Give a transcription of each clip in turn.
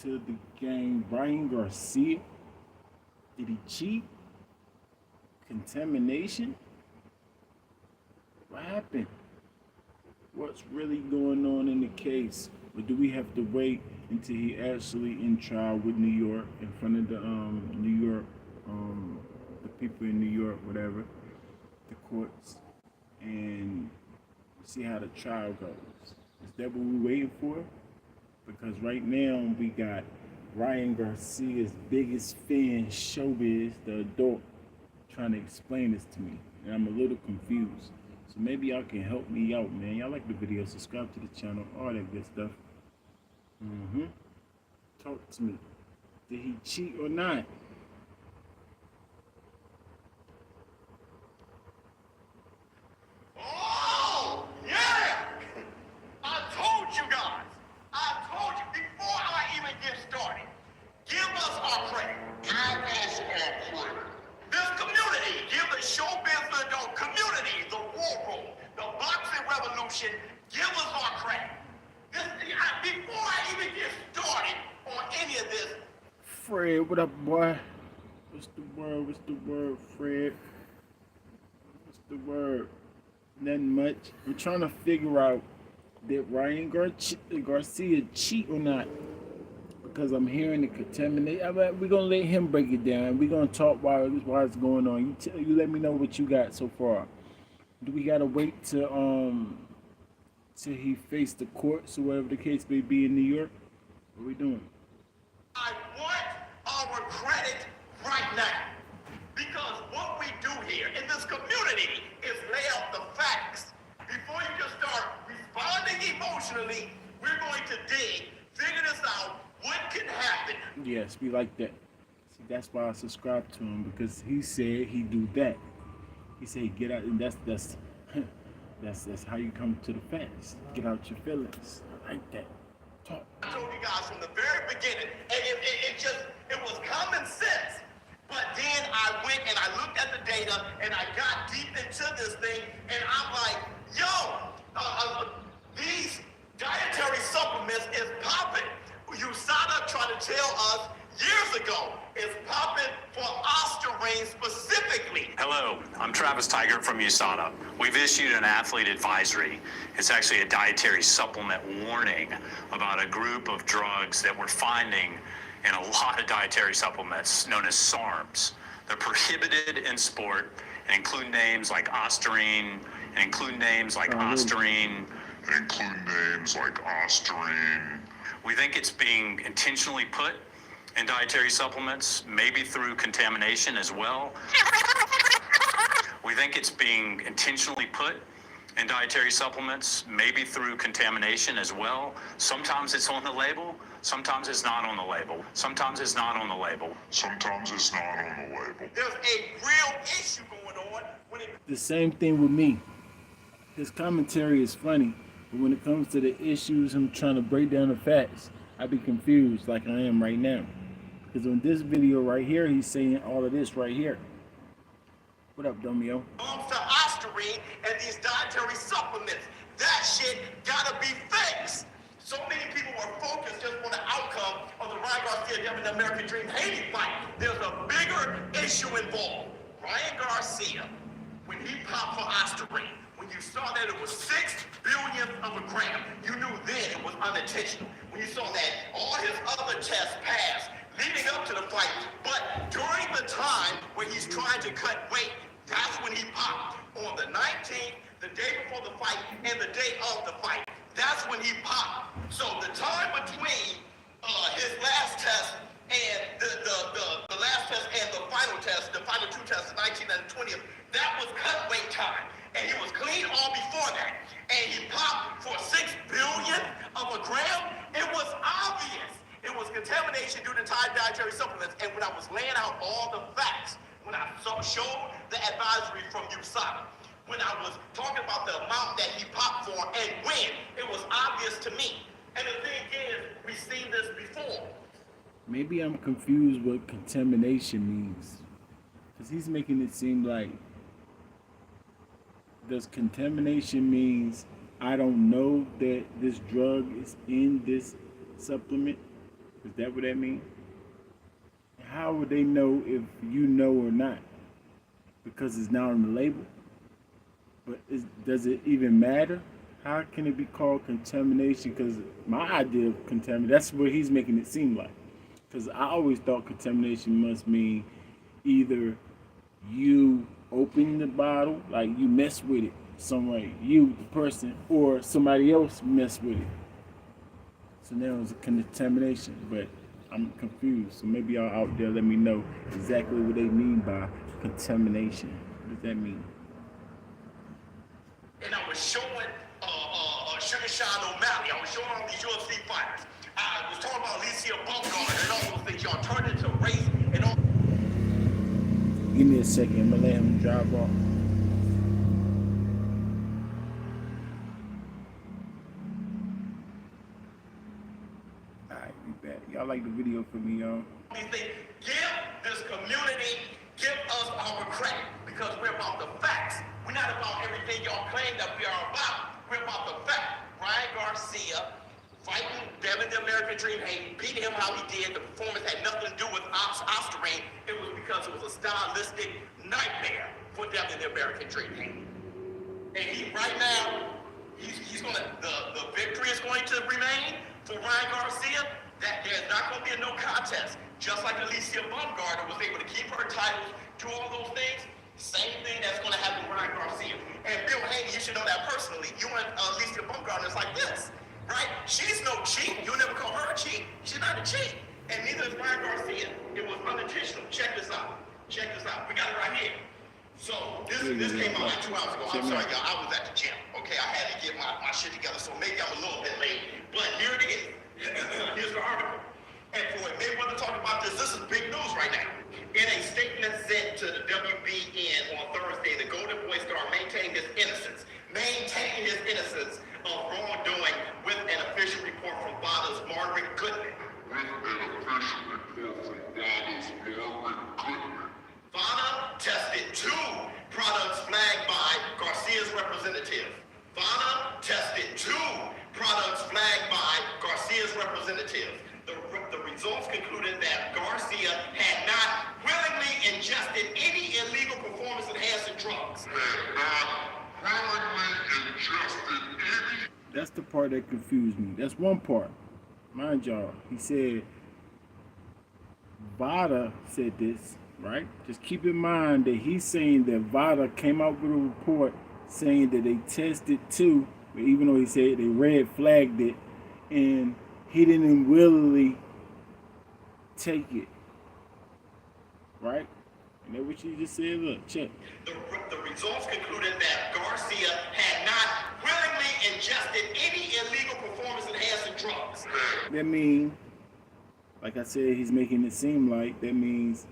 to the game. Ryan Garcia, did he cheat? Contamination? What happened? What's really going on in the case? Or do we have to wait until he actually in trial with New York, in front of the New York, the people in New York, whatever, the courts, and see how the trial goes? Is that what we're waiting for? Because right now we got Ryan Garcia's biggest fan, Showbizz, the adult, trying to explain this to me, and I'm a little confused. So maybe y'all can help me out, man. Y'all like the video, subscribe to the channel, all that good stuff. Talk to me. Did he cheat or not? Oh, yeah! I told you guys. I told you before I even get started. Give us our credit. Give us our credit. This community, give the showbiz adult community, the war room, the boxing revolution, give us our credit. Before I even get started on any of this. Fred, what up, boy? What's the word? What's the word, Fred? What's the word? Nothing much. I'm trying to figure out, did Ryan Garcia cheat or not? Because I'm hearing the contamination. We're gonna let him break it down. We're gonna talk while it's going on. You let me know what you got so far. Do we gotta wait till he faced the courts or whatever the case may be in New York? What are we doing? I want our credit right now. Because what we do here in this community is lay out the facts. Before you just start responding emotionally, we're going to figure this out, what can happen. Yes, we like that. See, that's why I subscribe to him, because he said he do that. He said get out, and that's that's how you come to the facts. Get out your feelings. I like that. Talk. I told you guys from the very beginning, and it was common sense. But then I went and I looked at the data and I got deep into this thing, and I'm like, yo, these dietary supplements is popping. USADA tried to tell us years ago is popping for Ostarine specifically. Hello, I'm Travis Tigert from USADA. We've issued an athlete advisory. It's actually a dietary supplement warning about a group of drugs that we're finding in a lot of dietary supplements known as SARMs. They're prohibited in sport and include names like Ostarine, and include names like Ostarine, We think it's being intentionally put in dietary supplements, maybe through contamination as well. We think it's being intentionally put in dietary supplements, maybe through contamination as well. Sometimes it's on the label, sometimes it's not on the label. Sometimes it's not on the label. Sometimes it's not on the label. There's a real issue going on when it... The same thing with me. His commentary is funny, but when it comes to the issues, him trying to break down the facts, I be confused like I am right now. Because on this video right here, he's saying all of this right here. What up, Domio? Comes to Ostarine and these dietary supplements. That shit gotta be fixed. So many people were focused just on the outcome of the Ryan Garcia Devin the American Dream Haiti fight. There's a bigger issue involved. Ryan Garcia, when he popped for Ostarine, when you saw that it was 6 billionths of a gram, you knew then it was unintentional. When you saw that all his other tests passed leading up to the fight, but during the time when he's trying to cut weight, that's when he popped. On the 19th, the day before the fight, and the day of the fight. That's when he popped. So the time between his last test and the last test and the final test, the final two tests, the 19th and the 20th, that was cut weight time. And he was clean all before that. And he popped for 6 billionths of a gram. It was obvious. It was contamination due to dietary supplements. And when I was laying out all the facts, when I showed the advisory from USADA, when I was talking about the amount that he popped for and when, it was obvious to me. And the thing is, we've seen this before. Maybe I'm confused what contamination means. Because he's making it seem like, does contamination means I don't know that this drug is in this supplement? Is that what that means? How would they know if you know or not? Because it's not on the label. But does it even matter? How can it be called contamination? Because my idea of contamination, that's what he's making it seem like. Because I always thought contamination must mean either you open the bottle, like you mess with it some way, you, the person, or somebody else mess with it. So now it's a contamination, but I'm confused. So maybe y'all out there let me know exactly what they mean by contamination. What does that mean? And I was showing Sugar Sean O'Malley. I was showing all these UFC fighters. I was talking about Alicia Baumgartner and all those things. Y'all turned into race and all. Give me a second. I'm gonna let him drive off. Alright, we back. Y'all like the video for me, y'all? These things. Give this community, give us our credit because we're about the facts. We're not about everything y'all claim that we are about. We're about the fact. Ryan Garcia fighting Devin the American Dream, beating him how he did. The performance had nothing to do with Osterine. It was because it was a stylistic nightmare for Devin the American Dream. And he right now, he's gonna the victory is going to remain for Ryan Garcia. That there's not going to be a no contest. Just like Alicia Baumgartner was able to keep her titles, do all those things. Same thing that's going to happen with Ryan Garcia. And Bill Haney, you should know that personally. You and Alicia Baumgartner is like this, right? She's no cheat. You'll never call her a cheat. She's not a cheat. And neither is Ryan Garcia. It was unintentional. Check this out. Check this out. We got it right here. So this came out like 2 hours ago. I'm sorry, y'all. I was at the gym. Okay, I had to get my shit together. So maybe I'm a little bit late. But here it is. Here's the article. And for Mayweather to talk about this is big news right now. In a statement sent to the WBN on Thursday, the Golden Boy star maintained his innocence of wrongdoing with an official report from Father's Margaret Goodman. Father tested 2 products flagged by Garcia'S representative. Father tested 2 products flagged by Garcia'S representative. The results concluded that Garcia had not willingly ingested any illegal performance-enhancing drugs. That's the part that confused me. That's one part. Mind y'all, he said Vada said this, right? Just keep in mind that he's saying that Vada came out with a report saying that they tested 2, even though he said they red flagged it, and he didn't willingly take it, right? And that's what you just said. Look, check. The results concluded that Garcia had not willingly ingested any illegal performance-enhancing drugs. That means, like I said, he's making it seem like that means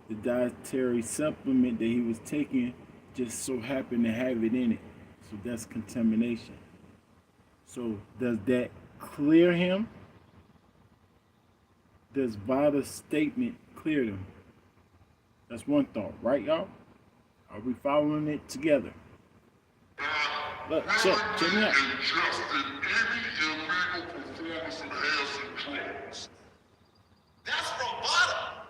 the dietary supplement that he was taking just so happened to have it in it. So that's contamination. So does that clear him? Does Vada's statement clear them? That's one thought, right, y'all? Are we following it together? Look, check me out. That's from Vada.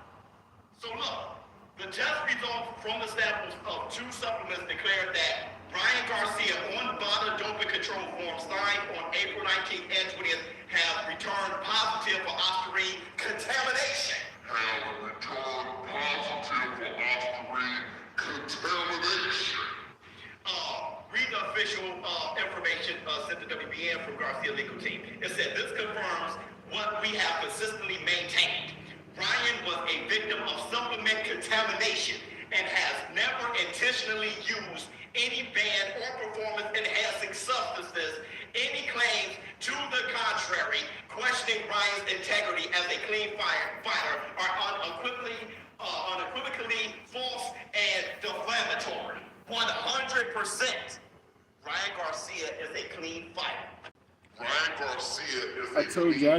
So look, the test results from the samples of 2 supplements declared that Ryan Garcia on Vada doping control form signed on April 19th and 20th have returned positive for Osterine contamination. Read the official information sent to WBN from Garcia legal team. It said this confirms what we have consistently maintained. Ryan was a victim of supplement contamination and has never intentionally used any banned or performance-enhancing substances. Any claims to the contrary, questioning Ryan's integrity as a clean fighter, are unequivocally false and defamatory. 100%. Ryan Garcia is a clean fighter. Ryan Garcia is I told you,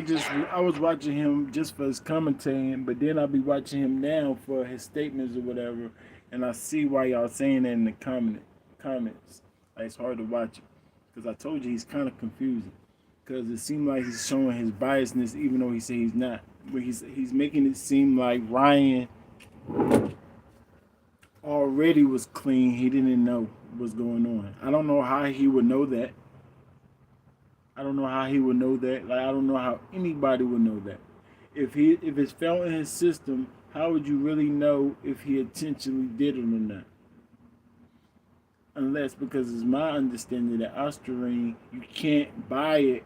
I was watching him just for his commentating, but then I'll be watching him now for his statements or whatever, and I see why y'all saying that in the comments. Like, it's hard to watch it, because I told you he's kind of confusing, because it seems like he's showing his biasness even though he says he's not. But he's making it seem like Ryan already was clean. He didn't know what's going on. I don't know how he would know that. I don't know how he would know that. Like, I don't know how anybody would know that. If it's felt in his system, how would you really know if he intentionally did it or not? Unless, because it's my understanding that Ostarine, you can't buy it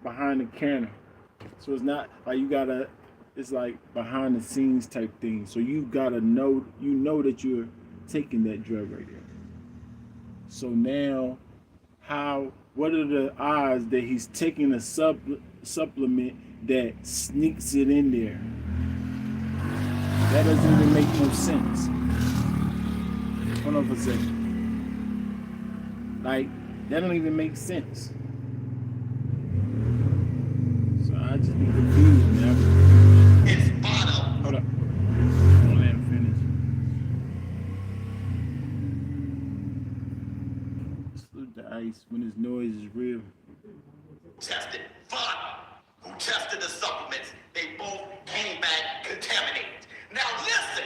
behind the counter. So it's not like it's like behind the scenes type thing. So you gotta know, that you're taking that drug right there. So now, what are the odds that he's taking a supplement that sneaks it in there? That doesn't even make no sense. Hold on for a second. Like, that don't even make sense. So I just be confused, man. It's bottom. Hold up. Don't let him finish. Salute the ice when his noise is real. Tested Vada, who tested the supplements. They both came back contaminated. Now listen,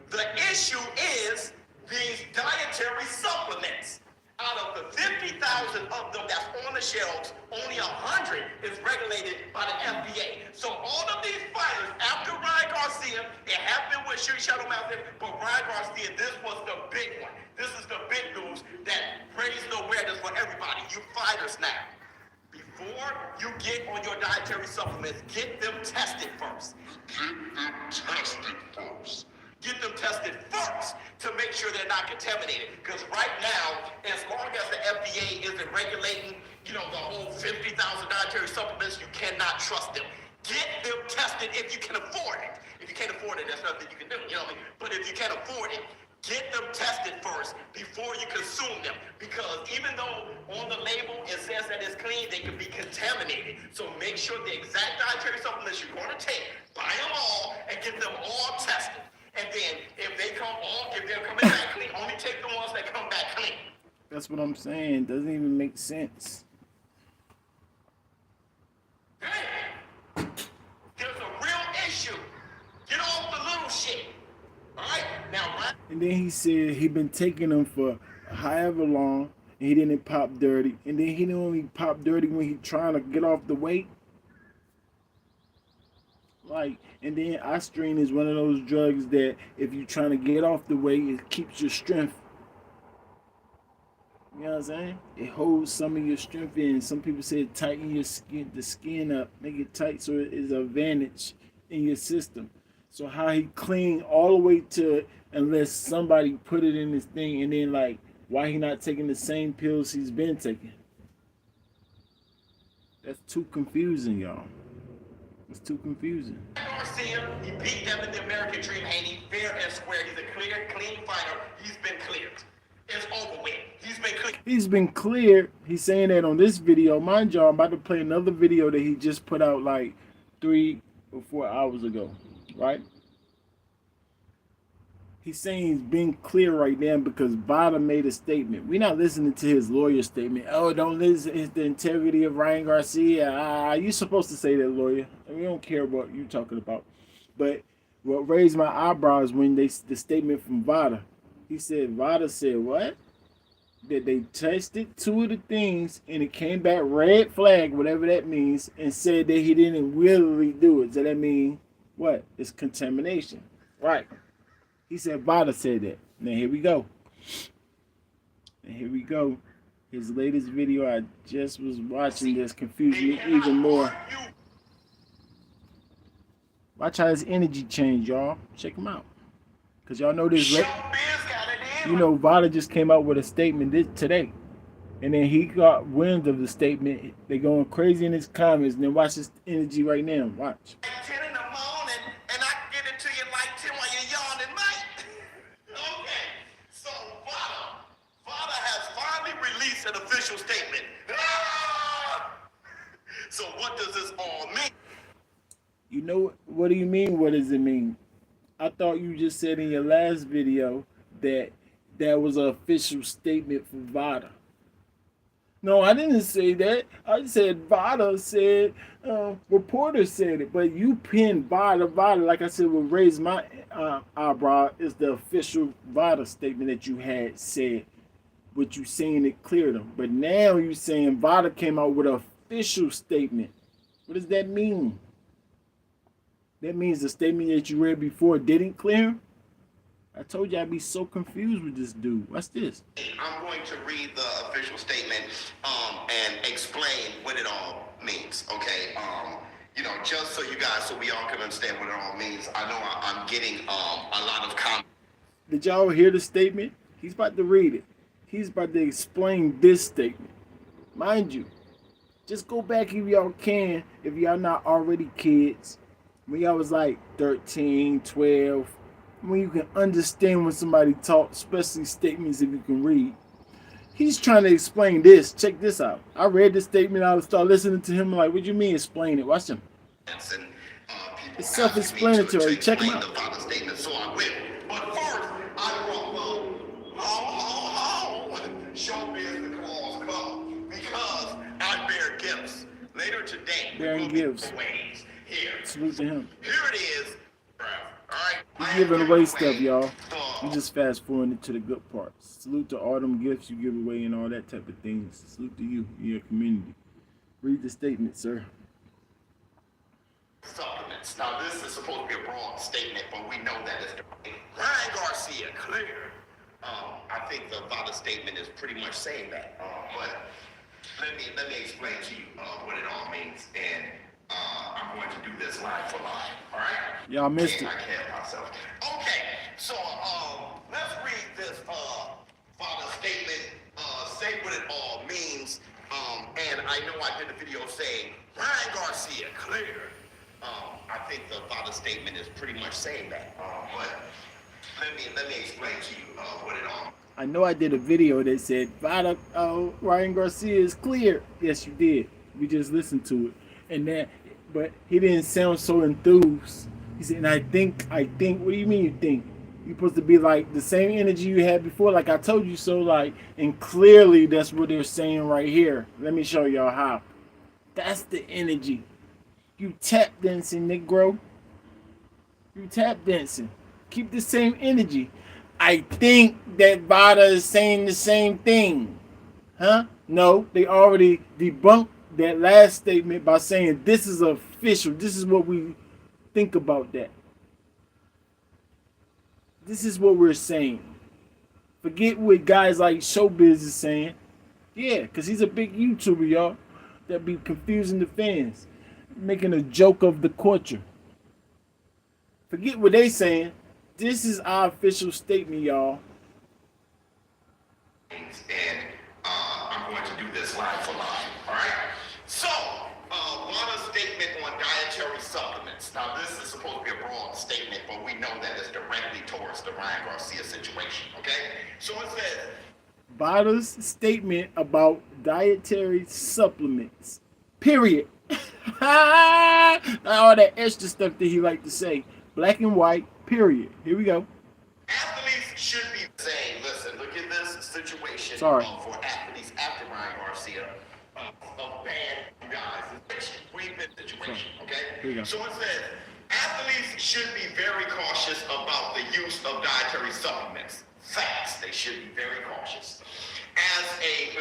the issue is these dietary supplements. Out of the 50,000 of them that's on the shelves, only 100 is regulated by the FDA. So all of these fighters, after Ryah Garcia, it happened with Shuri Shadow Mountain, but Ryah Garcia, this was the big one. This is the big news that raised the awareness for everybody. You fighters now. Before you get on your dietary supplements, get them tested first. Get them tested first. Get them tested first to make sure they're not contaminated. Because right now, as long as the FDA isn't regulating, the whole 50,000 dietary supplements, you cannot trust them. Get them tested if you can afford it. If you can't afford it, there's nothing you can do, But if you can't afford it, get them tested first before you consume them. Because even though on the label it says that it's clean, they can be contaminated. So make sure the exact dietary supplements you're going to take, buy them all and get them all tested. And then if they're coming back clean, only take the ones that come back clean. That's what I'm saying. Doesn't even make sense. Hey, there's a real issue. Get off the little shit. All right? Now, right? And then he said he been taking them for however long, and he didn't pop dirty. And then he didn't only pop dirty when he trying to get off the weight. Like, and then Ostarine is one of those drugs that if you're trying to get off the weight, it keeps your strength. You know what I'm saying? It holds some of your strength in. Some people say it tighten the skin up, make it tight, so it is an advantage in your system. So how he clean all the way to, unless somebody put it in this thing, and then like, why he not taking the same pills he's been taking? That's too confusing, y'all. It's too confusing. Garcia, he beat them in the American Dream, ain't he? Fair and square. He's a clear, clean fighter. He's been cleared. It's over with. He's been cleared. He's been cleared. He's saying that on this video. Mind y'all, I'm about to play another video that he just put out like 3 or 4 hours ago, right? He's saying he's being clear right now because Vada made a statement. We're not listening to his lawyer statement. Oh, don't listen. It's the integrity of Ryah Garcia. You're supposed to say that, lawyer. We don't care what you're talking about. But what raised my eyebrows when the statement from Vada. He said, Vada said what? That they tested 2 of the things and it came back red flag, whatever that means, and said that he didn't willingly do it. So that means what? It's contamination. Right. He said Vada said that. Now here we go. And here we go. His latest video I just was watching that's confusing me even more. Watch how his energy changed, y'all. Check him out. Because y'all know this. Vada just came out with a statement today. And then he got wind of the statement. They going crazy in his comments. And then watch his energy right now. Watch. 10 in the morning, and I can get it to you like 10 while you're yawning, mate. Okay. So Vada has finally released an official statement. So what does this all mean? What do you mean? What does it mean? I thought you just said in your last video that was an official statement from Vada. No, I didn't say that. I said Vada said, reporter said it, but you pinned Vada. Vada, like I said, will raise my eyebrow is the official Vada statement that you had said, but you saying it cleared them. But now you saying Vada came out with an official statement. What does that mean? That means the statement that you read before didn't clear him? I told you I'd be so confused with this dude. What's this? I'm going to read the official statement and explain what it all means, okay? Just so you guys, so we all can understand what it all means. I know I'm getting a lot of comments. Did y'all hear the statement? He's about to read it. He's about to explain this statement. Mind you, just go back if y'all can, if y'all not already kids. When y'all was like 13, 12, when you can understand when somebody talks, especially statements if you can read. He's trying to explain this. Check this out. I read this statement. I started listening to him like, what do you mean explain it? Watch him. And It's self-explanatory. Check him out. The final statement, so I will. But first, I brought Showbizz the claws come because I bear gifts. Later today, Bearing gifts. Here. Salute to him. Here it is. All right. He's giving away stuff, y'all. You just fast forwarding to the good parts. Salute to all them gifts you give away and all that type of things. Salute to you and your community. Read the statement, sir. Supplements. Now, this is supposed to be a broad statement, but we know that it's Ryah Garcia, clear. I think the Vada statement is pretty much saying that. But let me explain to you what it all means, and I'm going to do this line for line. All right? Y'all missed it. I can't help myself. Okay, so let's read this Vada statement. Say what it all means. And I know I did a video saying Ryah Garcia, clear. I think the Vada statement is pretty much saying that. But let me explain to you what it all. I know I did a video that said Vada, Ryan Garcia is clear. Yes, you did. We just listened to it, and that, but he didn't sound so enthused. He said, and I think. What do you mean you think? You're supposed to be like the same energy you had before, like I told you so. Like, and clearly that's what they're saying right here. Let me show y'all how. That's the energy. You tap dancing, Negro. You tap dancing. Keep the same energy. I think that Vada is saying the same thing. Huh? No, they already debunked that last statement by saying this is official. This is what we think about that. This is what we're saying. Forget what guys like Showbizz is saying. Yeah, because he's a big YouTuber, y'all. That be confusing the fans. Making a joke of the culture. Forget what they saying. This is our official statement, y'all. And I'm going to do this line for line. All right? So, Vada's statement on dietary supplements. Now, this is supposed to be a broad statement, but we know that it's directly towards the Ryah Garcia situation. Okay? So it says, Vada's statement about dietary supplements. Period. All that extra stuff that he like to say. Black and white. Period. Here we go. athletes should be saying, listen, look at this situation Sorry. For athletes after Ryah Garcia of bad guys. We've been situation, okay? Here we go. So it says, athletes should be very cautious about the use of dietary supplements. Facts, they should be very cautious.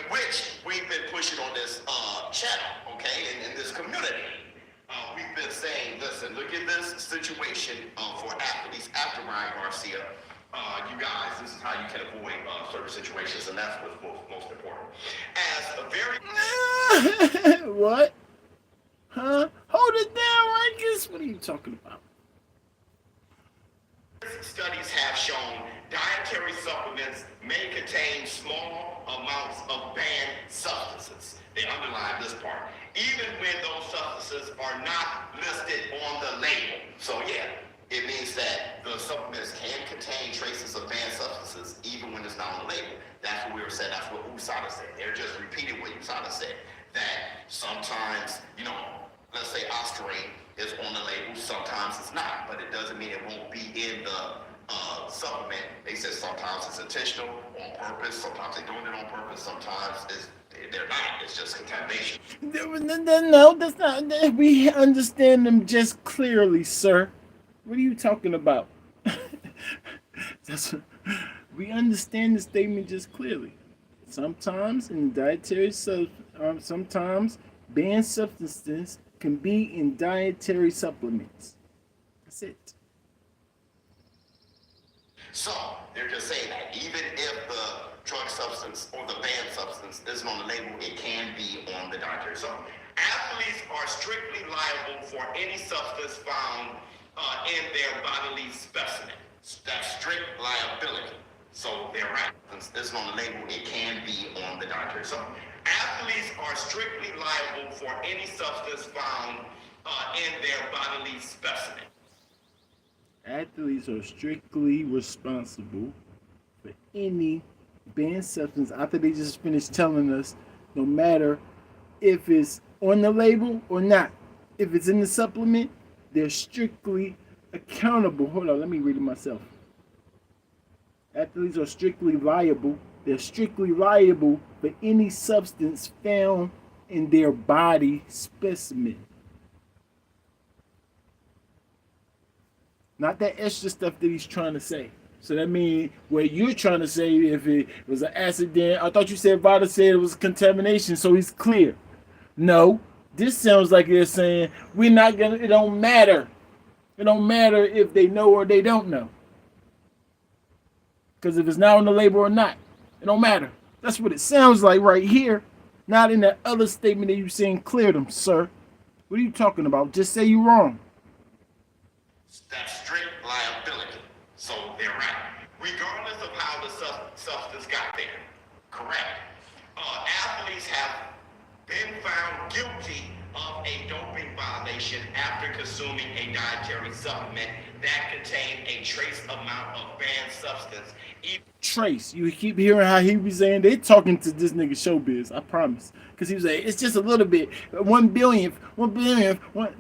Which we've been pushing on this channel, okay, in this community. We've been saying, listen, look at this situation for athletes after Ryah Garcia. You guys, this is how you can avoid certain situations, and that's what's most important. As a very... What? Huh? Hold it down, Rankus. What are you talking about? Studies have shown dietary supplements may contain small amounts of banned substances. They underline this part. Even when those substances are not listed on the label. So yeah, it means that the supplements can contain traces of banned substances even when it's not on the label. That's what we were saying. That's what USADA said. They're just repeating what USADA said. That sometimes, let's say Oscarine is on the label, sometimes it's not, but it doesn't mean it won't be in the supplement. They said sometimes it's intentional, on purpose, sometimes they're doing it on purpose, sometimes it's They're not. It's just contamination. No, that's not. We understand them just clearly, sir. What are you talking about? That's, we understand the statement just clearly. Sometimes in sometimes banned substances can be in dietary supplements. That's it. So they're just saying that even if the drug substance or the banned substance isn't on the label, it can be on the dietary supplement. Athletes are strictly liable for any substance found in their bodily specimen. That's strict liability. So their substance isn't on the label, it can be on the dietary supplement. Athletes are strictly liable for any substance found in their bodily specimen. Athletes are strictly responsible for any banned substance after they just finished telling us, no matter if it's on the label or not. If it's in the supplement, they're strictly accountable. Hold on, let me read it myself. Athletes are strictly liable. They're strictly liable for any substance found in their body specimen. Not that extra stuff that he's trying to say. So that means what you're trying to say, if it was an accident, I thought you said Vada said it was contamination, so he's clear. No, this sounds like they're saying we're not gonna. It don't matter. It don't matter if they know or they don't know. Because if it's not on the label or not, it don't matter. That's what it sounds like right here. Not in that other statement that you saying cleared them, sir. What are you talking about? Just say you're wrong. That's strict liability. So they're right. Regardless of how the substance got there. Correct. Athletes have been found guilty of a doping violation after consuming a dietary supplement that contained a trace amount of banned substance. Trace. You keep hearing how he was saying they talking to this nigga Showbizz. I promise. Because he was like, it's just a little bit. 1 billionth.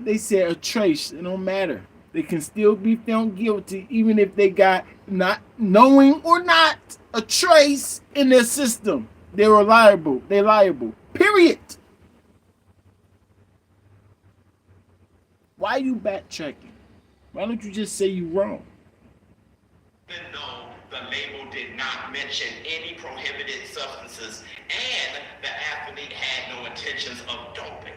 They said a trace. It don't matter. They can still be found guilty even if they got, not knowing or not, a trace in their system. They're liable. They're liable. Period. Why are you backtracking? Why don't you just say you're wrong? Even though the label did not mention any prohibited substances and the athlete had no intentions of doping.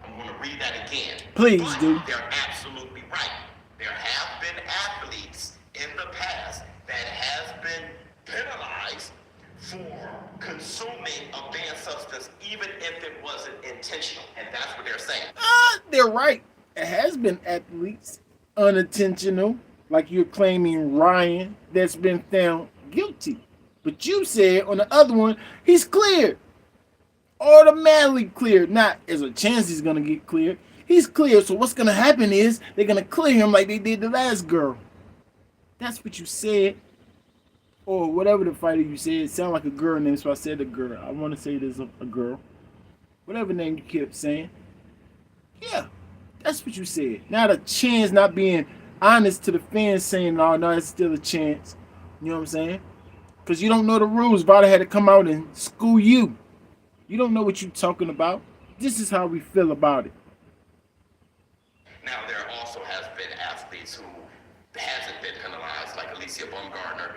I'm going to read that again. Please but do. They're absolutely right. There have been athletes in the past that has been penalized for consuming a banned substance even if it wasn't intentional. And that's what they're saying. They're right. It has been athletes unintentional, like you're claiming Ryan, that's been found guilty. But you said on the other one, he's cleared. Automatically cleared. Not as a chance he's going to get cleared. He's cleared. So what's going to happen is they're going to clear him like they did the last girl. That's what you said. Or whatever the fighter you said. It sounded like a girl name, so I said a girl. I want to say there's a girl. Whatever name you kept saying. Yeah. That's what you said. Not a chance, not being honest to the fans saying, no, it's still a chance. You know what I'm saying? Because you don't know the rules. Vada had to come out and school you. You don't know what you're talking about. This is how we feel about it. Now, there also has been athletes who hasn't been penalized, like Alicia Bumgarner,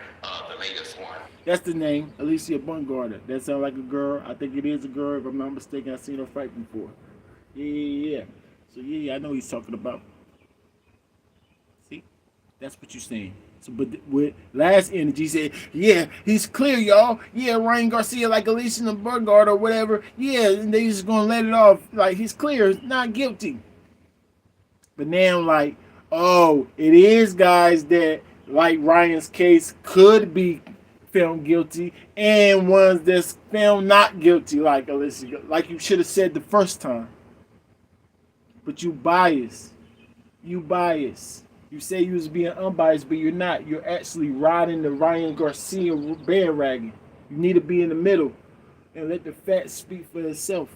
the latest one. That's the name, Alicia Bumgarner. That sounds like a girl. I think it is a girl. If I'm not mistaken, I've seen her fight before. Yeah. So yeah, I know what he's talking about. See, that's what you're saying. So, but with last energy, he said, yeah, he's clear, y'all. Yeah, Ryan Garcia, like Alicia Bumgarner or whatever. Yeah, and they just gonna let it off. Like he's clear, not guilty. But now, like, oh, it is guys that, like Ryan's case, could be found guilty, and ones that's found not guilty, like Alicia, like you should have said the first time. But you biased. You biased. You say you was being unbiased, but you're not. You're actually riding the Ryan Garcia bandwagon. You need to be in the middle and let the facts speak for itself.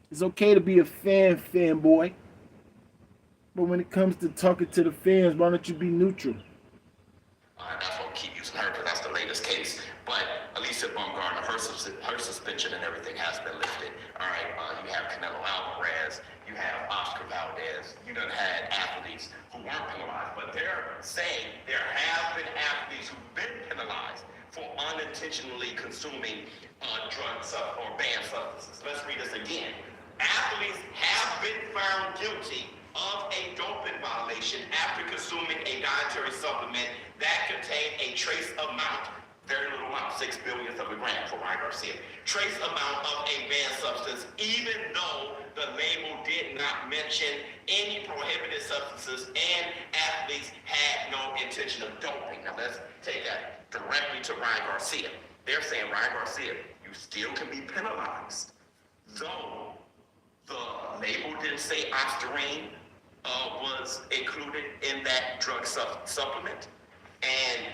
It's okay to be a fanboy. But when it comes to talking to the fans, why don't you be neutral? That's why we keep using her, because that's the latest case. But Alicia Bumgarner, her suspension and everything has been saying there have been athletes who've been penalized for unintentionally consuming drugs or banned substances. Let's read this again. Athletes have been found guilty of a doping violation after consuming a dietary supplement that contained a trace amount, very little amount, 6 billionths of a gram for Ryah Garcia, trace amount of a banned substance, even though the label did not mention any prohibited substances and athletes had no intention of doping. Now let's take that directly to Ryah Garcia. They're saying, Ryah Garcia, you still can be penalized, though the label didn't say Ostarine was included in that drug supplement, and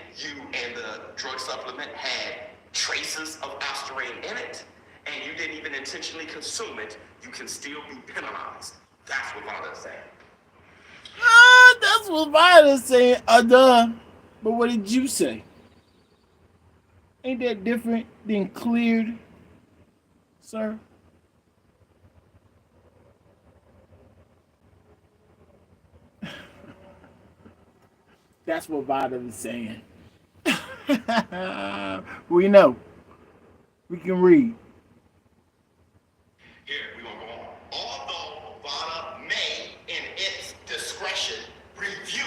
the drug supplement had traces of Ostarine in it, and you didn't even intentionally consume it, you can still be penalized. That's what Vada's saying. That's what Vada's saying. Duh. But what did you say? Ain't that different than cleared, sir? That's what Vada is saying. We know. We can read. Here, we're going to go on. Although Vada may, in its discretion, review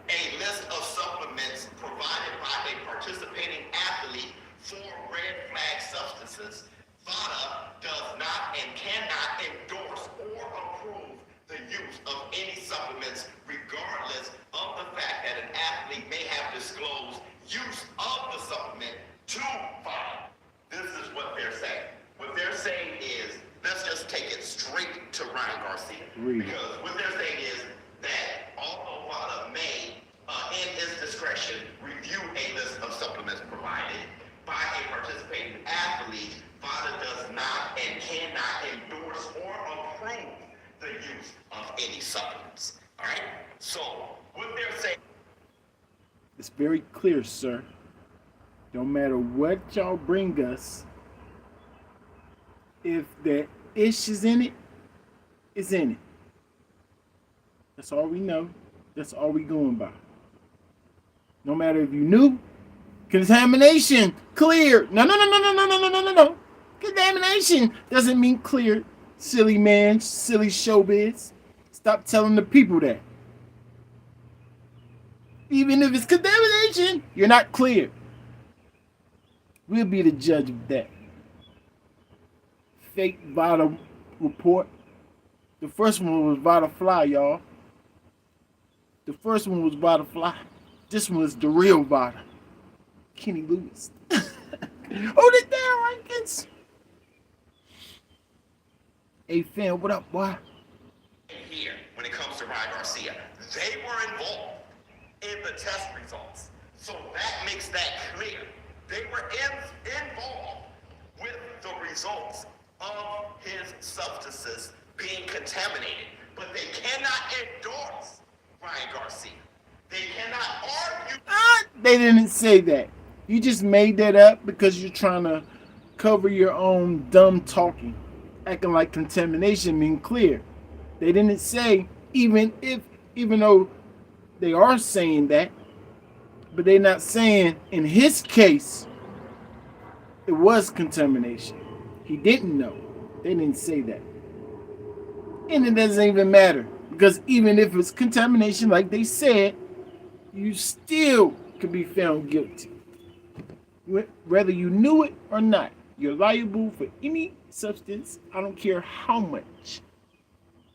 a list of supplements provided by a participating athlete for red flag substances, Vada does not and cannot endorse or approve the use of any supplements, regardless of the fact that an athlete may have disclosed use of the supplement to Vada. This is what they're saying. What they're saying is, let's just take it straight to Ryah Garcia. Because what they're saying is that although Vada may, in his discretion, review a list of supplements provided by a participating athlete, Vada does not and cannot endorse or approve the use of any supplements. All right? So, what they're saying... It's very clear, sir. Don't matter what y'all bring us, if the ish is in it, it's in it. That's all we know. That's all we going by. No matter if you knew, contamination, clear. No. Contamination doesn't mean clear. Silly man, silly showbiz. Stop telling the people that. Even if it's contamination, you're not clear. We'll be the judge of that. Fake Vada report. The first one was Vada Fly, y'all. The first one was Vada Fly. This one was the real Vada. Kenny Lewis. Hold it down, Rankins. Hey, fam, what up, boy? Here, when it comes to Ryah Garcia, they were involved in the test results. So that makes that clear. They were involved with the results of his substances being contaminated. But they cannot endorse Ryah Garcia. They cannot argue. They didn't say that. You just made that up because you're trying to cover your own dumb talking. Acting like contamination mean clear. They didn't say, even though they are saying that, but they're not saying in his case it was contamination. He didn't know. They didn't say that. And it doesn't even matter, because even if it's contamination like they said, you still could be found guilty. Whether you knew it or not, you're liable for any substance, I don't care how much,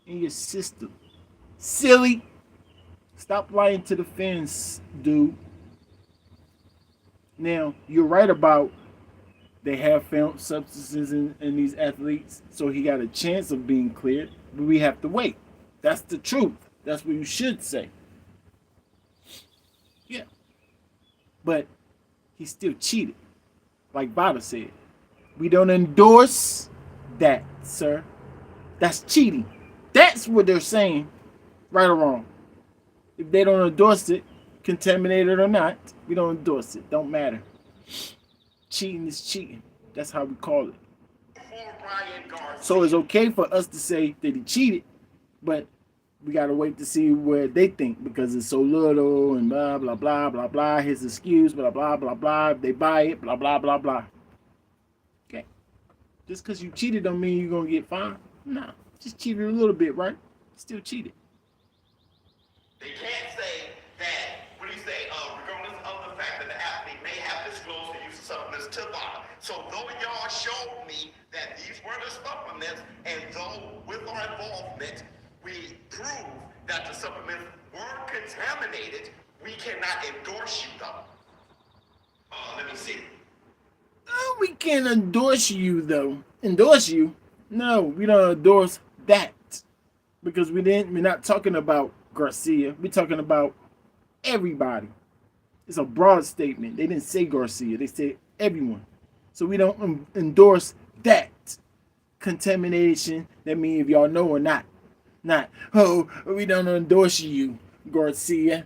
in your system. Silly. Stop lying to the fans, dude. Now, you're right about they have found substances in these athletes, so he got a chance of being cleared, but we have to wait. That's the truth. That's what you should say. Yeah. But he still cheated. Like Vada said. We don't endorse that, sir. That's cheating. That's what they're saying. Right or wrong. If they don't endorse it, contaminated or not, we don't endorse it. Don't matter. Cheating is cheating. That's how we call it. So it's okay for us to say that he cheated, but we gotta wait to see what they think because it's so little and blah blah blah blah blah. His excuse, blah blah blah blah. If they buy it, blah blah blah blah. Okay, just because you cheated don't mean you're gonna get fined. Nah, just cheated a little bit, right? Still cheated. They can't say that, what do you say, regardless of the fact that the athlete may have disclosed the use of supplements to VADA. So though y'all showed me that these were the supplements, and though with our involvement, we proved that the supplements were contaminated, we cannot endorse you though. Let me see. Oh, we can't endorse you though. Endorse you? No, we don't endorse that because we're not talking about Garcia. We're talking about everybody. It's a broad statement. They didn't say Garcia. They said everyone. So we don't endorse that contamination. That means if y'all know or not. Not, oh, we don't endorse you, Garcia.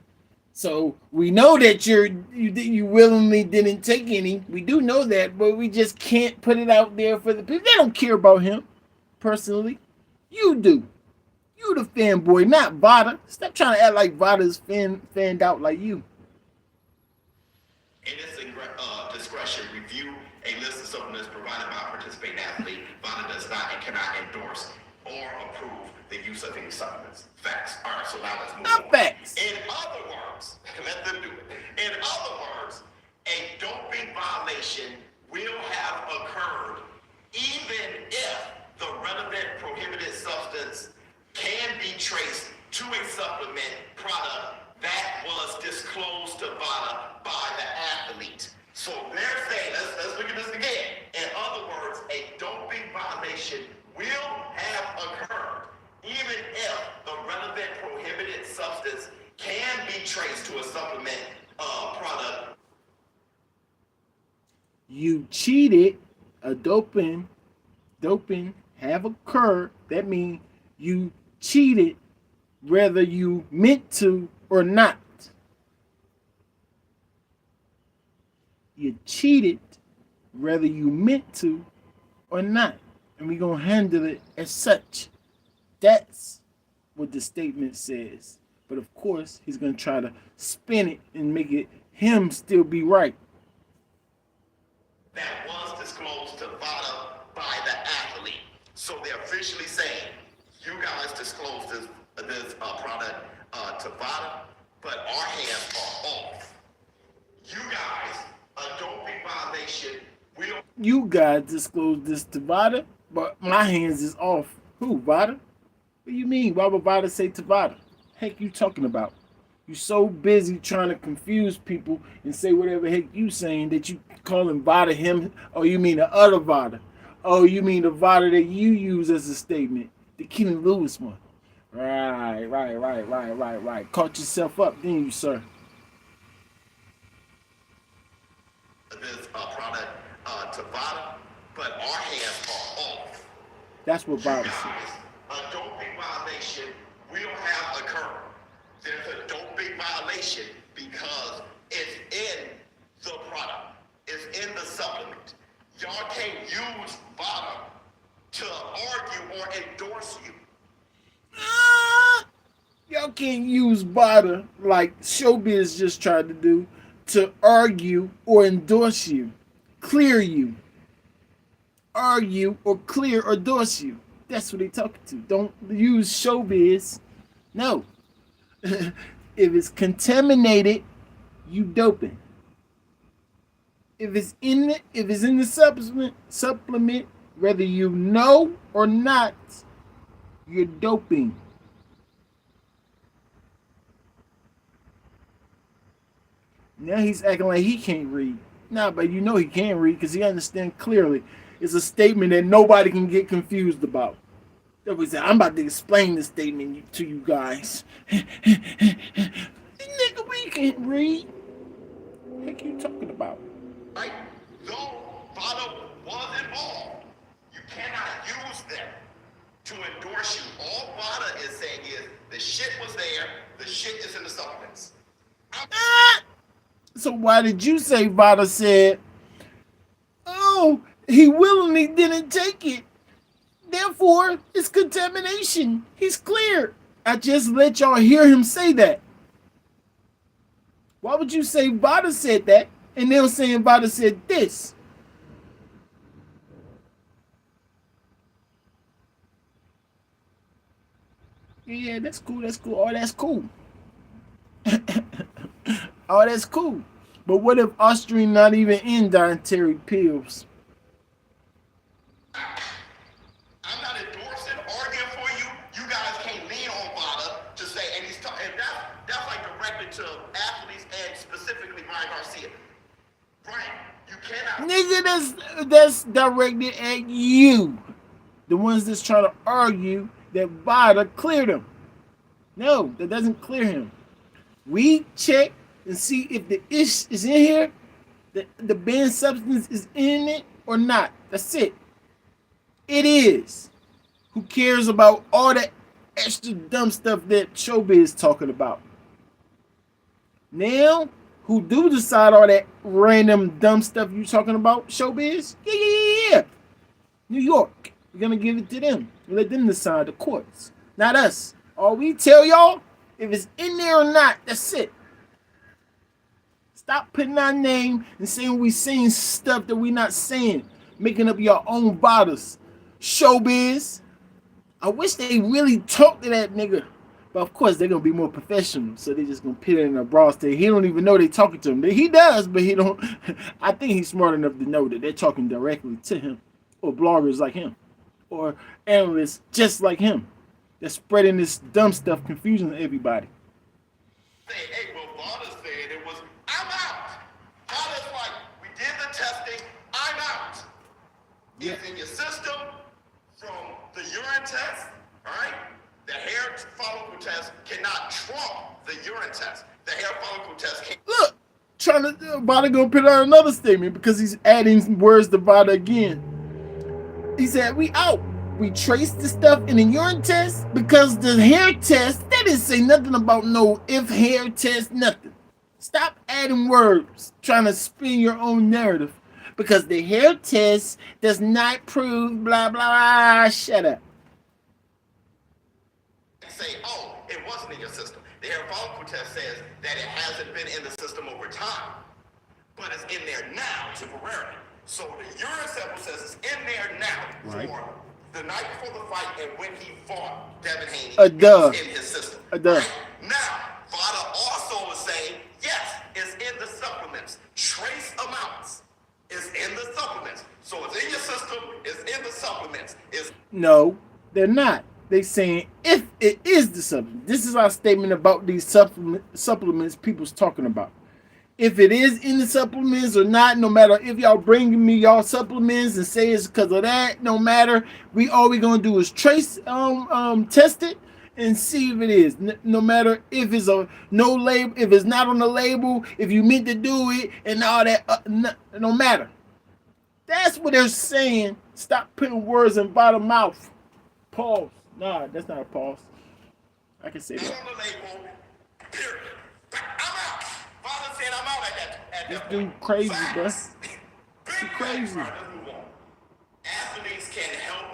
So we know that you willingly didn't take any. We do know that, but we just can't put it out there for the people. They don't care about him personally. You do. You the fanboy, not VADA. Stop trying to act like VADA's fanned out like you. In its discretion, review a list of supplements provided by a participating athlete. VADA does not and cannot endorse or approve the use of any supplements. Facts. All right, so now let's move Not on. facts. In other words, let them do it. In other words, a doping violation will have occurred even if the relevant prohibited substance can be traced to a supplement product that was disclosed to VADA by the athlete. So they're saying, let's look at this again. In other words, a doping violation will have occurred even if the relevant prohibited substance can be traced to a supplement product. You cheated. A doping have occurred. That means you cheated whether you meant to or not. You cheated whether you meant to or not. And we're going to handle it as such. That's what the statement says. But of course, he's going to try to spin it and make it him still be right. That was disclosed to VADA by the athlete. So they're officially saying, you guys disclosed this product to VADA, but our hands are off. You guys, a doping violation, we don't. You guys disclosed this to VADA, but my hands is off. Who, VADA? What do you mean? Why would VADA say to VADA? Heck you talking about? You so busy trying to confuse people and say whatever heck you saying that you calling VADA him, or you mean the other VADA? Oh, you mean the VADA that you use as a statement, the Keenan Lewis one? Right. Caught yourself up, didn't you, sir? This product to VADA, but our hands are off. That's what You VADA guys, said. a doping violation will have occurred. There's a doping violation because it's in the product. It's in the supplement. Y'all can't use VADA to argue or endorse you. Y'all can't use VADA like Showbizz just tried to do to argue or endorse you, clear you. Argue or clear or endorse you. That's what they talking to. Don't use Showbizz. No. If it's contaminated, you doping. If it's in the supplement, whether you know or not, you're doping. Now he's acting like he can't read. Nah, but you know he can read because he understands clearly. It's a statement that nobody can get confused about. That was I'm about to explain the statement to you guys. Nigga, we can't read. What the heck you talking about? Right? Though VADA was involved, you cannot use them to endorse you. All VADA is saying is the shit was there, the shit is in the supplements. So why did you say VADA said, oh, he willingly didn't take it. Therefore, it's contamination. He's clear. I just let y'all hear him say that. Why would you say Vada said that and then saying Vada said this? Yeah, that's cool. That's cool. Oh, that's cool. Oh, that's cool. But what if Austrian not even in dietary pills? I'm not endorsing, arguing for you. You guys can't lean on Vada to say, and he's talking, and that's like directed to athletes and specifically Ryan Garcia. Brian, you cannot. Nigga, that's directed at you. The ones that's trying to argue that Vada cleared him. No, that doesn't clear him. We check and see if the ish is in here, the banned substance is in it or not. That's it. It is. Who cares about all that extra dumb stuff that Showbizz is talking about? Now, who do decide all that random dumb stuff you talking about, Showbizz? Yeah. New York. We're gonna give it to them. Let them decide, the courts. Not us. All we tell y'all, if it's in there or not, that's it. Stop putting our name and saying we saying stuff that we not saying. Making up your own bottles. Showbiz. I wish they really talk to that nigga. But of course they're gonna be more professional. So they just gonna put it in a broad state. He don't even know they talking to him. He does, but he don't. I think he's smart enough to know that they're talking directly to him. Or bloggers like him. Or analysts just like him. They're spreading this dumb stuff, confusing everybody. Say, hey, well, Vada said it was, I'm out. Vada's like, we did the testing, I'm out. Yeah. It's in your system from the urine test, all right? The hair follicle test cannot trump the urine test. The hair follicle test can't. Look, Vada gonna put out another statement because he's adding words to Vada again. He said, we out. We traced the stuff in the urine test because the hair test, that didn't say nothing about no if hair test, nothing. Stop adding words, trying to spin your own narrative. Because the hair test does not prove blah, blah, blah. Shut up. Say, oh, it wasn't in your system. The hair follicle test says that it hasn't been in the system over time, but it's in there now temporarily. So the urine sample says it's in there now Right. for the night before the fight and when he fought Devin Haney. It's in his system. Right? Now, Vada also is saying, yes, it's in the supplements. Trace amounts is in the supplements. So it's in your system, it's in the supplements. It's No, they're not. They saying if it is the supplement. This is our statement about these supplements people's talking about. If it is in the supplements or not, no matter if y'all bringing me y'all supplements and say it's because of that, no matter, all we gonna do is trace, test it and see if it is. No matter if it's a no label, if it's not on the label, if you meant to do it and all that, no matter. That's what they're saying. Stop putting words in bottom mouth. Pause. Nah, that's not a pause. I can say not that. on the label, period. I'm out. Father said I'm out at This that dude point. crazy, Facts. bruh. Big He crazy. facts. All right, let's move on. Athletes can help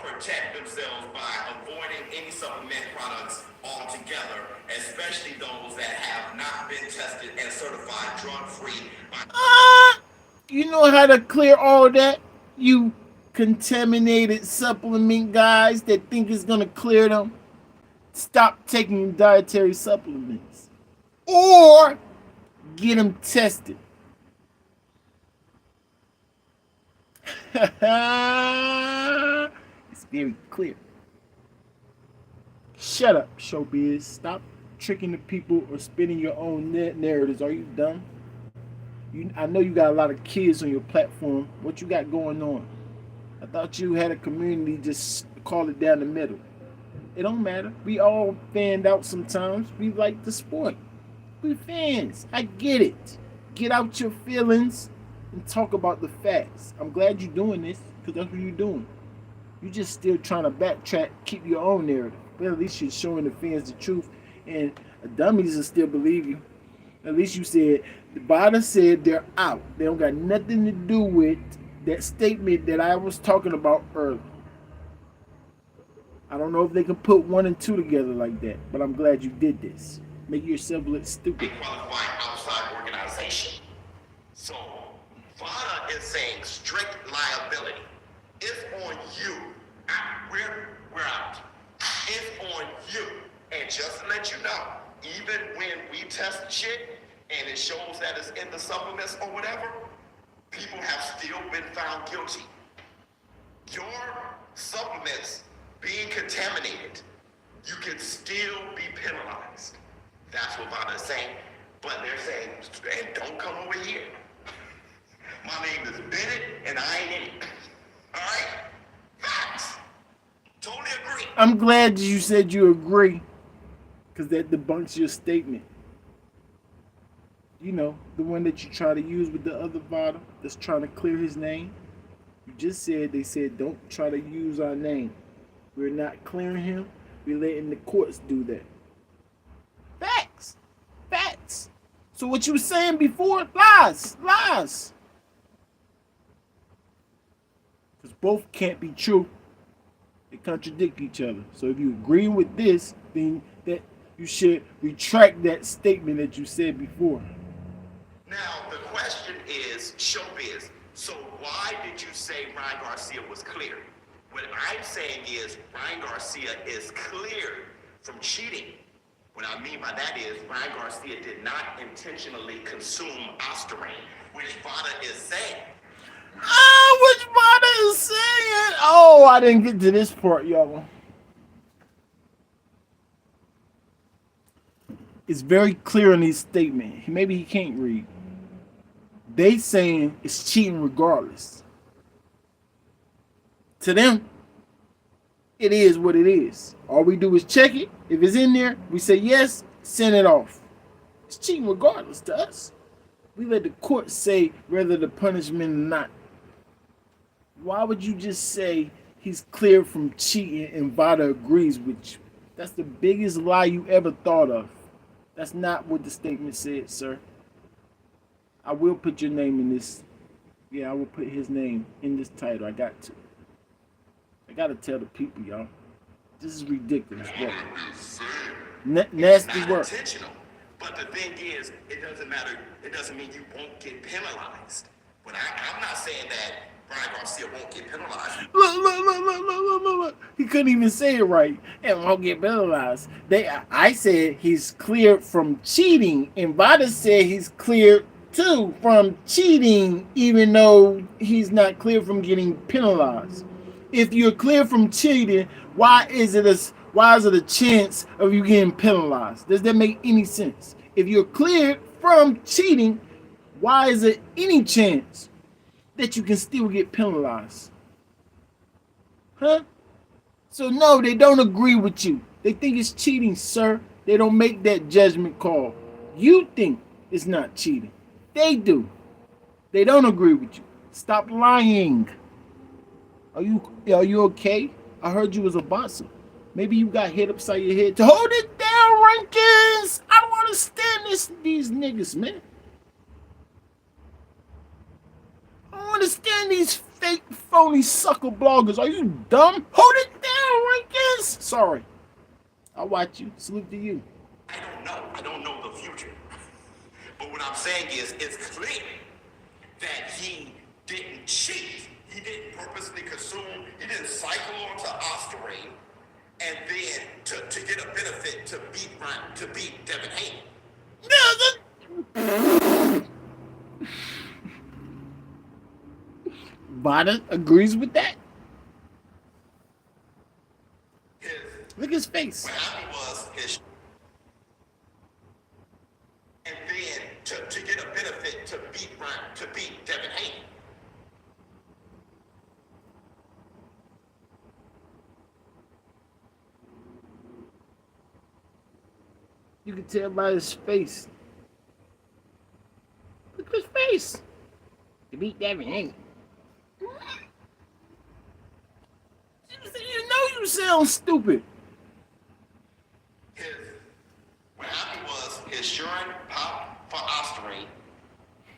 protect themselves by avoiding any supplement products altogether, especially those that have not been tested and certified drug-free. You know how to clear all that? You contaminated supplement guys that think it's gonna clear them. Stop taking dietary supplements. Or get them tested. It's very clear. Shut up, Showbiz. Stop tricking the people or spinning your own narratives. Are you dumb? I know you got a lot of kids on your platform. What you got going on? I thought you had a community, just call it down the middle. It don't matter. We all fanned out sometimes. We like the sport. We fans. I get it. Get out your feelings and talk about the facts. I'm glad you're doing this because that's what you're doing. You're just still trying to backtrack, keep your own narrative. But at least you're showing the fans the truth, and dummies will still believe you. At least you said, the bottom said they're out. They don't got nothing to do with that statement that I was talking about earlier. I don't know if they can put 1 and 2 together like that, but I'm glad you did this. Make yourself look stupid. Qualified outside organization. So, VADA is saying strict liability. It's on you. We're out. It's on you. And just to let you know, even when we test shit and it shows that it's in the supplements or whatever, people have still been found guilty. Your supplements being contaminated, you can still be penalized. That's what VADA is saying. But they're saying, and don't come over here. My name is Bennett, and I ain't in it. All right? Facts. Totally agree. I'm glad you said you agree, because that debunks your statement. You know, the one that you try to use with the other VADA that's trying to clear his name. You just said, they said, don't try to use our name. We're not clearing him. We're letting the courts do that. Facts. Facts. So what you were saying before, lies. Lies. Because both can't be true. They contradict each other. So if you agree with this, then that you should retract that statement that you said before. Now, the question is, Showbizz, so why did you say Ryan Garcia was clear? What I'm saying is, Ryan Garcia is cleared from cheating. What I mean by that is, Ryan Garcia did not intentionally consume Ostarine, which VADA is saying. Which VADA is saying? Oh, I didn't get to this part, y'all. It's very clear in his statement. Maybe he can't read. They saying it's cheating regardless. To them, it is what it is. All we do is check it. If it's in there, we say yes, send it off. It's cheating regardless to us. We let the court say whether the punishment or not. Why would you just say he's clear from cheating and VADA agrees with you? That's the biggest lie you ever thought of. That's not what the statement said, sir. I will put your name in this. Yeah, I will put his name in this title. I got to. I got to tell the people, y'all. This is ridiculous. Nasty work. Intentional. But the thing is, it doesn't matter. It doesn't mean you won't get penalized. But I'm not saying that Ryan Garcia won't get penalized. Look. He couldn't even say it right. And won't get penalized. I said he's cleared from cheating. And VADA said he's cleared too from cheating, even though he's not clear from getting penalized. If you're clear from cheating, why is it a chance of you getting penalized? Does that make any sense? If you're cleared from cheating, why is there any chance that you can still get penalized? Huh? So no, they don't agree with you. They think it's cheating, sir. They don't make that judgment call. You think it's not cheating. They do. They don't agree with you. Stop lying. Are you okay? I heard you was a boxer. Maybe you got hit upside your head to hold it down, Rankins. I don't understand these niggas, man. I don't understand these fake, phony sucker bloggers. Are you dumb? Hold it down, Rankins. Sorry. I'll watch you. Salute to you. I don't know the future. But what I'm saying is, it's clear that he didn't cheat. He didn't purposely consume. He didn't cycle onto Ostarine and then to get a benefit to beat Devin Haney. VADA agrees with that. Look at his face. What happened was his, and then to get a benefit to beat Devin Haney. You can tell by his face. Look at his face. To beat Devin Haney. You know you sound stupid. What happened was his urine popped for Ostarine,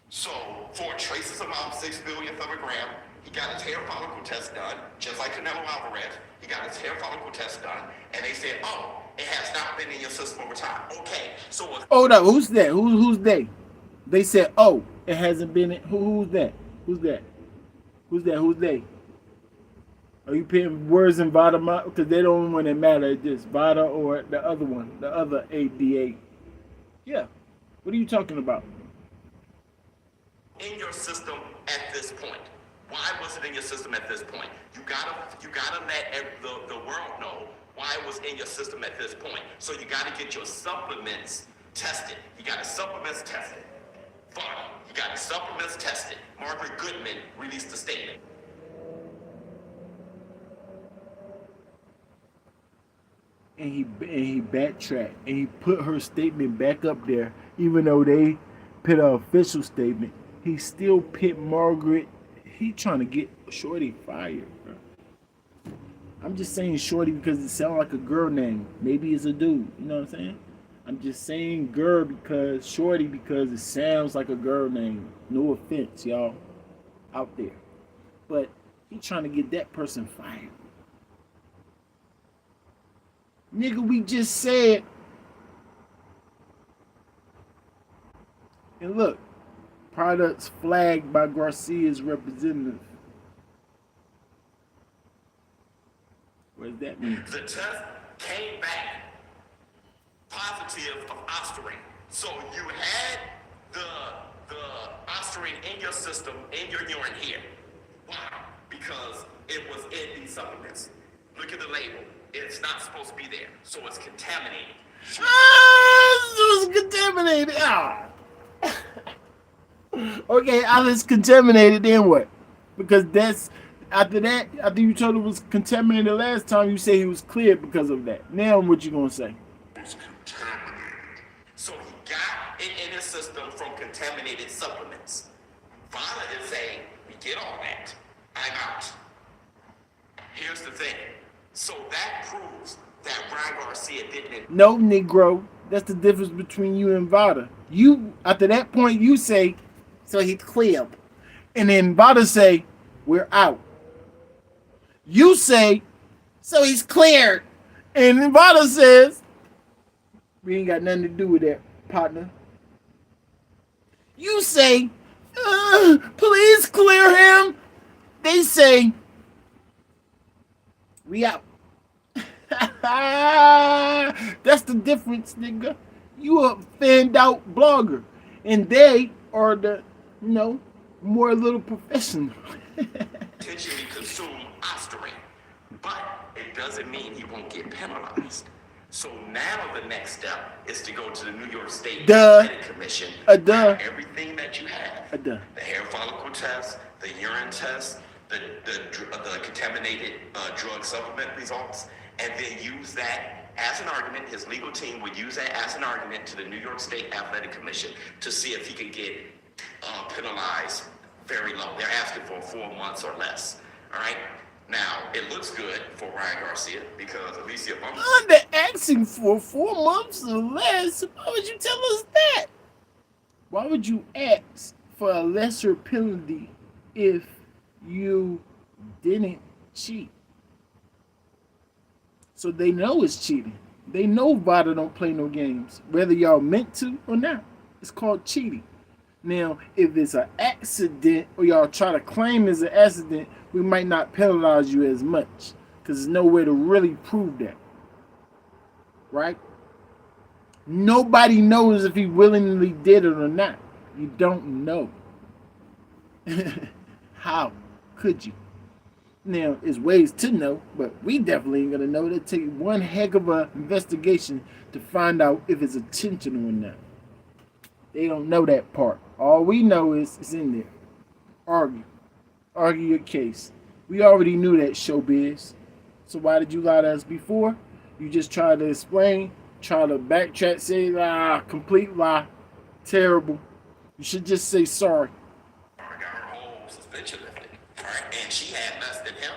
so for traces amount 6 billionth of a gram, He got his hair follicle test done, just like Canelo Alvarez. He got his hair follicle test done, and they said, oh, it has not been in your system over time. Okay, so hold up, who's that? Who's they? They said, oh, it hasn't been. Who's that? Who's that? Who's that? Who's they? Are you putting words in Vada? Because they don't want to matter. It's just Vada or the other one, the other ADA. Yeah. What are you talking about? in your system at this point. Why was it in your system at this point? You gotta let the world know why it was in your system at this point. So you gotta get your supplements tested. You got your supplements tested. Fine. You got your supplements tested. Margaret Goodman released a statement. And he backtracked and he put her statement back up there, even though they put an official statement. He still put Margaret. He trying to get Shorty fired, bro. I'm just saying Shorty because it sounds like a girl name. Maybe it's a dude. You know what I'm saying? I'm just saying girl because Shorty because it sounds like a girl name. No offense, y'all, out there. But he trying to get that person fired. Nigga, we just said. And look, products flagged by Garcia'S representative. What does that mean? The test came back positive of ostarine. So you had the ostarine in your system, in your urine here. Why? Because it was in these supplements. Look at the label. It's not supposed to be there. So it's contaminated. It was contaminated. Ah. Okay, it's contaminated, then what? Because that's after you told it was contaminated last time, you say he was cleared because of that. Now what you gonna say? It's contaminated. So he got it in his system from contaminated supplements. Vada is saying, we get all that. I'm out. Here's the thing. So that proves that Ryah Garcia didn't. No, Negro. That's the difference between you and Vada. You, after that point, you say, so he's cleared. And then Vada say, we're out. You say, so he's cleared. And then Vada says, we ain't got nothing to do with that, partner. You say, please clear him. They say, we out. That's the difference, nigga. You a fanned out blogger. And they are the, more little professional. Potentially consume ostarine. But it doesn't mean he won't get penalized. So now the next step is to go to the New York State Athletic Commission. Everything that you have. The hair follicle test, the urine test, the contaminated drug supplement results, and then use that as an argument. His legal team would use that as an argument to the New York State Athletic Commission to see if he can get penalized very low. They're asking for 4 months or less. All right. Now it looks good for Ryah Garcia because Alicia Bumble. They're asking for 4 months or less. Why would you tell us that? Why would you ask for a lesser penalty if you didn't cheat? So they know it's cheating. They know Vada don't play no games, whether y'all meant to or not. It's called cheating. Now, if it's an accident or y'all try to claim it's an accident, we might not penalize you as much because there's no way to really prove that. Right? Nobody knows if he willingly did it or not. You don't know. How could you? Now, there's ways to know, but we definitely ain't gonna know. It'll take one heck of an investigation to find out if it's intentional or not. They don't know that part. All we know is it's in there. Argue your case. We already knew that, Showbizz. So why did you lie to us before? You just tried to explain, try to backtrack, say, complete lie. Terrible. You should just say sorry. Got her whole suspension lifted. All right, and she had less than him.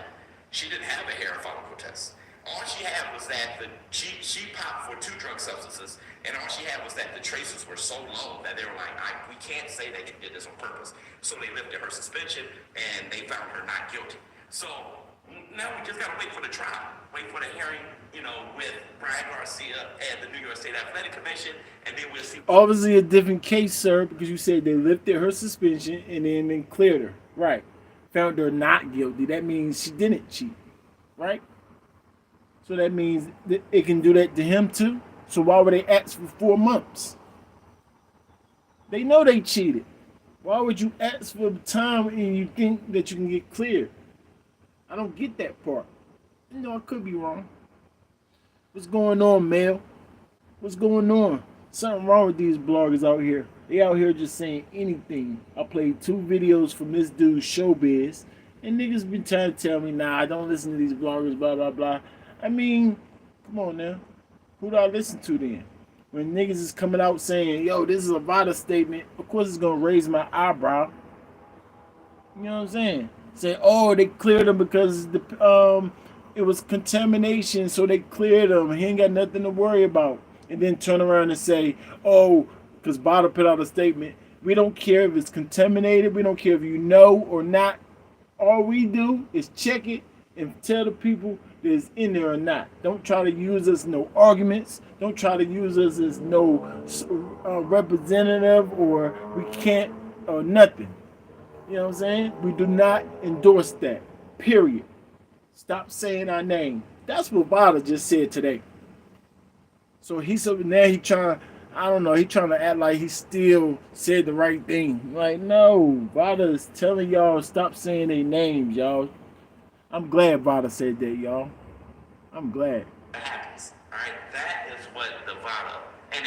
She didn't have a hair follicle test. All she had was that she popped for 2 drug substances. And all she had was that the traces were so low that they were like, we can't say that you did this on purpose. So they lifted her suspension and they found her not guilty. So now we just gotta wait for the trial, wait for the hearing, with Brian Garcia and the New York State Athletic Commission, and then we'll see. Obviously a different case, sir, because you said they lifted her suspension and then they cleared her. Right. Found her not guilty. That means she didn't cheat. Right? So that means that it can do that to him too. So why would they ask for 4 months? They know they cheated. Why would you ask for time and you think that you can get cleared? I don't get that part. I could be wrong. What's going on, Mel? What's going on? Something wrong with these bloggers out here. They out here just saying anything. I played 2 videos from this dude, Showbizz, and niggas been trying to tell me, nah, I don't listen to these bloggers, blah, blah, blah. I mean, come on now. Who do I listen to then? When niggas is coming out saying, yo, this is a VADA statement, of course it's going to raise my eyebrow. You know what I'm saying? Say, oh, they cleared him because it was contamination, so they cleared him. He ain't got nothing to worry about. And then turn around and say, oh, because VADA put out a statement, we don't care if it's contaminated, we don't care if you know or not. All we do is check it and tell the people that it's in there or not. Don't try to use us no arguments. Don't try to use us as no representative or we can't or nothing. You know what I'm saying? We do not endorse that. Period. Stop saying our name. That's what VADA just said today. So now he trying, I don't know, he trying to act like he still said the right thing. Like, no, VADA is telling y'all stop saying their names, y'all. I'm glad VADA said that, y'all. I'm glad. That happens, all right? That is what the VADA, and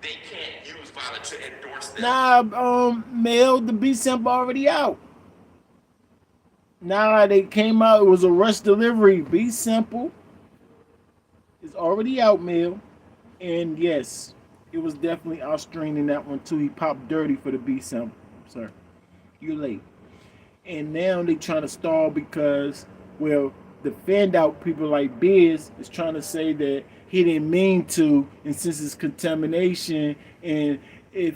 they can't use VADA to endorse this. Nah, Mel, the B sample already out. Nah, they came out, it was a rush delivery. B sample is already out, Mel. And yes, it was definitely Australian in that one too. He popped dirty for the B sample, sir. You're late. And now they trying to stall because, well, the fanned out people like Biz is trying to say that he didn't mean to, and since it's contamination, and if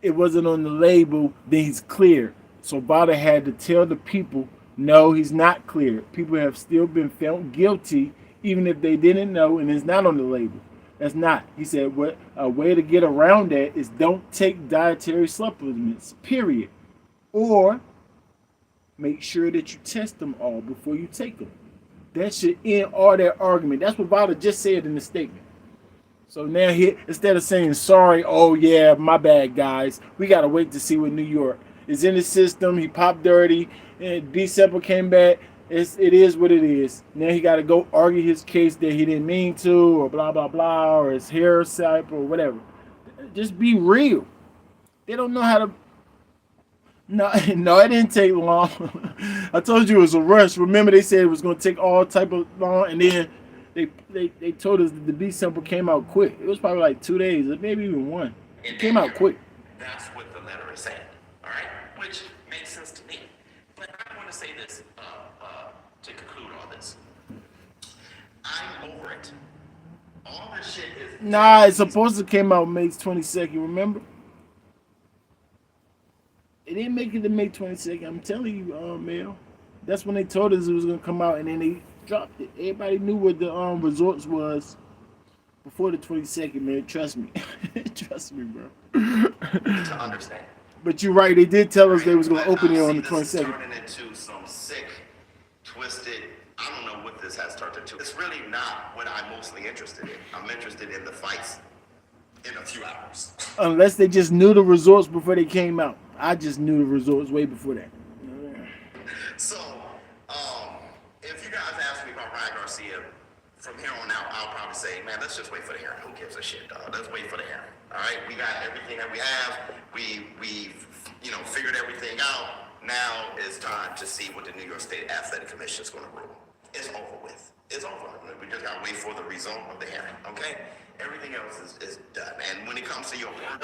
it wasn't on the label, then he's clear. So VADA had to tell the people, no, he's not clear. People have still been found guilty, even if they didn't know, and it's not on the label. That's not. He said, what a way to get around that is don't take dietary supplements, period. Or make sure that you test them all before you take them. That should end all that argument. That's what VADA just said in the statement. So now instead of saying sorry, oh yeah, my bad guys, we gotta wait to see what New York is in the system. He popped dirty, and December came back. It is what it is. Now he gotta go argue his case that he didn't mean to, or blah blah blah, or his hair type, or whatever. Just be real. They don't know how to. No, it didn't take long. I told you it was a rush. Remember, they said it was going to take all type of long, and then they told us that the B sample came out quick. It was probably like 2 days, or maybe even 1. It came out quick. That's what the letter is saying, all right? Which makes sense to me. But I want to say this to conclude all this. I'm over it. All this shit is. Nah, it's supposed to came out May 22nd. Remember? It didn't make it to May 22nd. I'm telling you, Mel. That's when they told us it was gonna come out, and then they dropped it. Everybody knew what the results was before the 22nd, man. Trust me. Trust me, bro. To understand. But you're right. They did tell us they was gonna open it on the 22nd. Turning into some sick, twisted. I don't know what this has turned into. It's really not what I'm mostly interested in. I'm interested in the fights in a few hours. Unless they just knew the results before they came out. I just knew the results way before that. So, if you guys ask me about Ryah Garcia, from here on out, I'll probably say, man, let's just wait for the hearing. Who gives a shit, dog? Let's wait for the hearing. All right, we got everything that we have. We've figured everything out. Now it's time to see what the New York State Athletic Commission is going to rule. It's over with. It's over. We just got to wait for the result of the hearing, okay? Everything else is done. And when it comes to your part...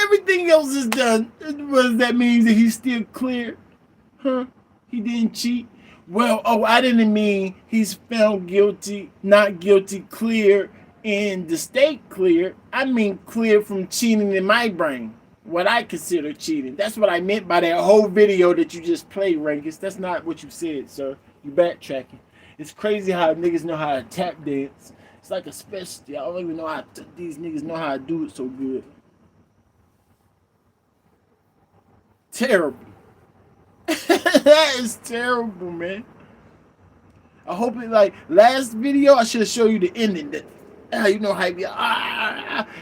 everything else is done. What does that mean? That he's still clear? Huh? He didn't cheat? Well, I didn't mean he's found guilty, not guilty, clear, And to stay clear, I mean clear from cheating in my brain. What I consider cheating. That's what I meant by that whole video that you just played, Rankus. That's not what you said, sir. You backtracking. It's crazy how niggas know how to tap dance. It's like a specialty. I don't even know how these niggas know how to do it so good. Terrible. That is terrible, man. I hope it, like last video, I should have showed you the ending. That you know, hype.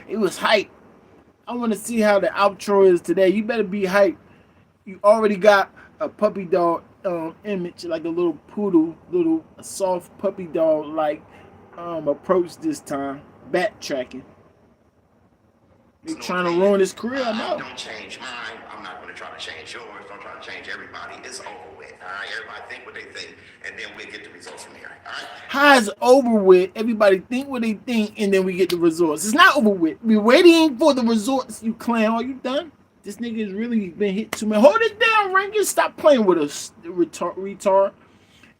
It was hype. I want to see how the outro is today. You better be hype. You already got a puppy dog image, like a little poodle, a soft puppy dog like approach this time. Backtracking. You're trying to ruin his career, I know. Don't change mine. I'm not going to try to change yours. Don't try to change everybody. It's over with. All right, everybody think what they think, and then we'll get the results from here. All right. How is over with? Everybody think what they think, and then we get the results. It's not over with. We're waiting for the results. You clown. Are you done? This nigga has really been hit too much. Hold it down, Rankin. Stop playing with us, retard.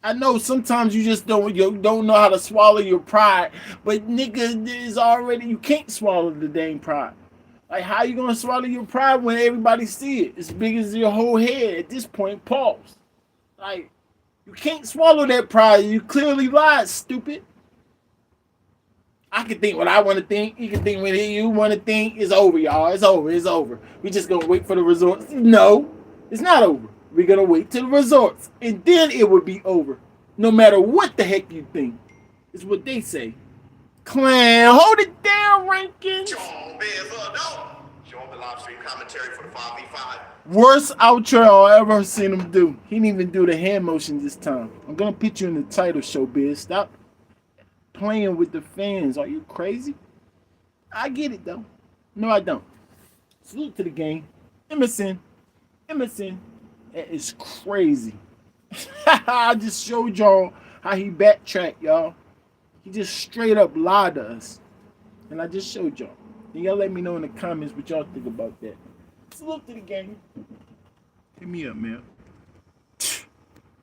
I know sometimes you just don't know how to swallow your pride, but nigga is already, you can't swallow the dang pride. Like, how you gonna swallow your pride when everybody see it? As big as your whole head at this point. Pause. Like, you can't swallow that pride. You clearly lied, stupid. I can think what I want to think. You can think what you want to think. It's over, y'all. It's over. It's over. We just gonna wait for the results. No, it's not over. We're gonna wait till the results, and then it will be over. No matter what the heck you think, is what they say. Clan, hold it down, Rankins. Showbizz, no. Showing the live stream commentary for the 5v5. Worst outro I ever seen him do. He didn't even do the hand motion this time. I'm gonna put you in the title, Showbiz. Stop playing with the fans. Are you crazy? I get it though. No, I don't. Salute to the game. Emerson. That is crazy. I just showed y'all how he backtracked, y'all. He just straight up lied to us. And I just showed y'all. And y'all let me know in the comments what y'all think about that. Salute to the game. Hit me up, man.